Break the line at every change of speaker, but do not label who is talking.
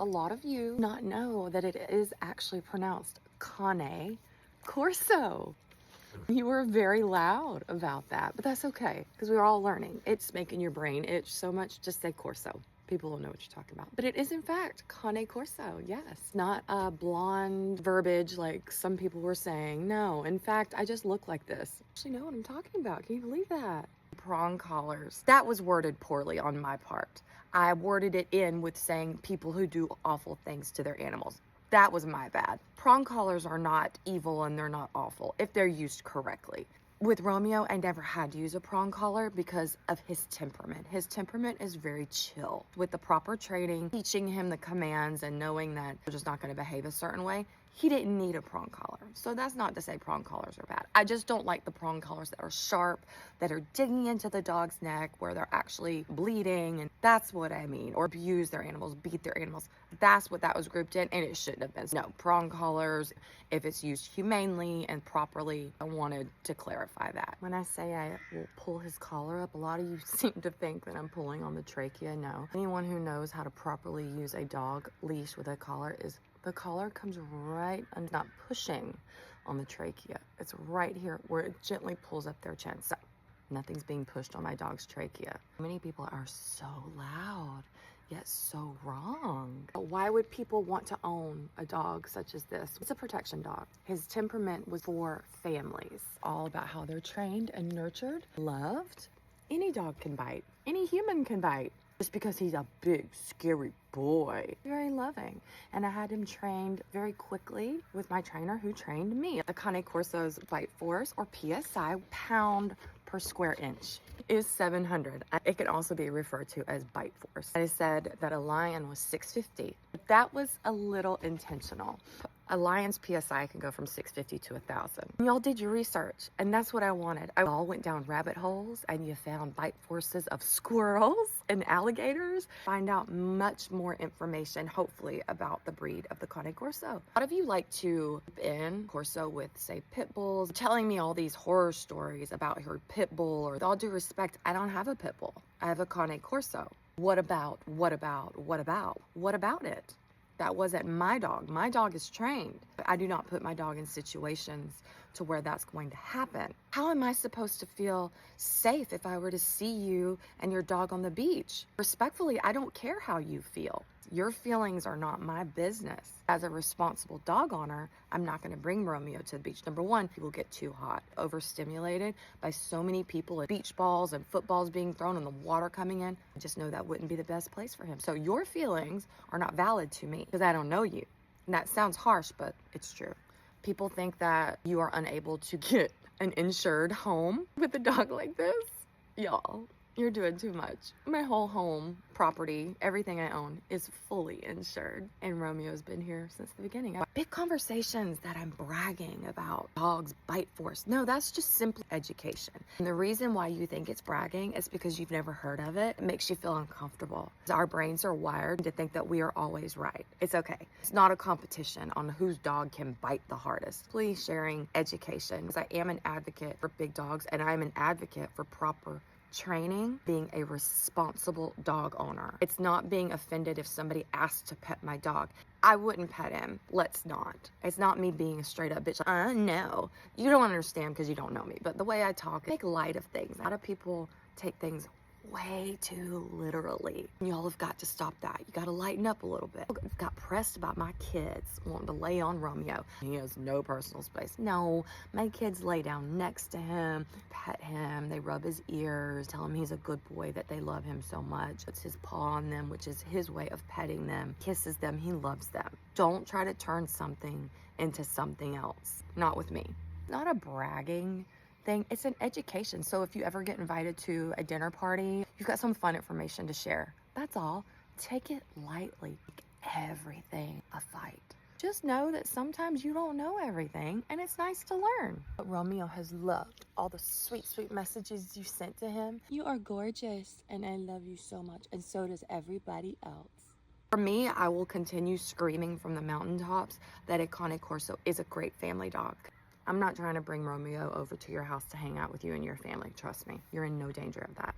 A lot of you not know that it is actually pronounced Cane Corso. You were very loud about that, but that's okay because we're all learning. It's making your brain itch so much. Just say Corso. People will know what you're talking about. But it is, in fact, Cane Corso. Yes, not a blonde verbiage like some people were saying. No, in fact, I just look like this. I actually know what I'm talking about. Can you believe that? Prong collars. That was worded poorly on my part. I worded it in with saying people who do awful things to their animals. That was my bad. Prong collars are not evil and they're not awful if they're used correctly. With Romeo, I never had to use a prong collar because of his temperament. His temperament is very chill. With the proper training, teaching him the commands and knowing that they're just not going to behave a certain way, he didn't need a prong collar. So that's not to say prong collars are bad. I just don't like the prong collars that are sharp, that are digging into the dog's neck where they're actually bleeding. And that's what I mean. Or abuse their animals, beat their animals. That's what that was grouped in, and it shouldn't have been. No, prong collars, if it's used humanely and properly, I wanted to clarify that. When I say I will pull his collar up, a lot of you seem to think that I'm pulling on the trachea. No. Anyone who knows how to properly use a dog leash with a collar is the collar comes right and not pushing on the trachea. It's right here where it gently pulls up their chin. So nothing's being pushed on my dog's trachea. Many people are so loud, yet so wrong. Why would people want to own a dog such as this? It's a protection dog. His temperament was for families. All about how they're trained and nurtured, loved. Any dog can bite. Any human can bite. Just because he's a big, scary boy. Very loving. And I had him trained very quickly with my trainer who trained me. The Cane Corso's bite force, or PSI, pound per square inch, is 700. It can also be referred to as bite force. I said that a lion was 650. That was a little intentional. A lion's PSI can go from 650 to 1,000. Y'all did your research, and that's what I wanted. I all went down rabbit holes, and you found bite forces of squirrels and alligators. Find out much more information, hopefully, about the breed of the Cane Corso. A lot of you like to in Corso with, say, pit bulls, telling me all these horror stories about her pit bull, or with all due respect, I don't have a pit bull. I have a Cane Corso. What about it? That wasn't my dog. My dog is trained. I do not put my dog in situations to where that's going to happen. How am I supposed to feel safe if I were to see you and your dog on the beach? Respectfully, I don't care how you feel. Your feelings are not my business. As a responsible dog owner, I'm not going to bring Romeo to the beach. Number one, he will get too hot, overstimulated by so many people and beach balls and footballs being thrown and the water coming in. I just know that wouldn't be the best place for him. So your feelings are not valid to me because I don't know you. And that sounds harsh, but it's true. People think that you are unable to get an insured home with a dog like this. Y'all, you're doing too much. My whole home, property, everything I own is fully insured. And Romeo's been here since the beginning. Big conversations that I'm bragging about dogs' bite force. No, that's just simply education. And the reason why you think it's bragging is because you've never heard of it. It makes you feel uncomfortable. Our brains are wired to think that we are always right. It's okay. It's not a competition on whose dog can bite the hardest. Please sharing education, because I am an advocate for big dogs and I'm an advocate for proper training, being a responsible dog owner. It's not being offended if somebody asks to pet my dog. I wouldn't pet him. Let's not. It's not me being a straight up bitch. No. You don't understand because you don't know me. But the way I talk, I make light of things. A lot of people take things way too literally. Y'all have got to stop that. You got to lighten up a little bit. I got pressed about my kids wanting to lay on Romeo. He has no personal space. No, my kids lay down next to him, pet him, they rub his ears, tell him he's a good boy, that they love him so much. It's his paw on them, which is his way of petting them, kisses them, he loves them. Don't try to turn something into something else. Not with me. Not a bragging thing. It's an education. So if you ever get invited to a dinner party, you've got some fun information to share. That's all. Take it lightly. Make everything a fight. Just know that sometimes you don't know everything and it's nice to learn. But Romeo has loved all the sweet, sweet messages you sent to him. You are gorgeous and I love you so much. And so does everybody else. For me, I will continue screaming from the mountaintops that a Cane Corso is a great family dog. I'm not trying to bring Romeo over to your house to hang out with you and your family. Trust me, you're in no danger of that.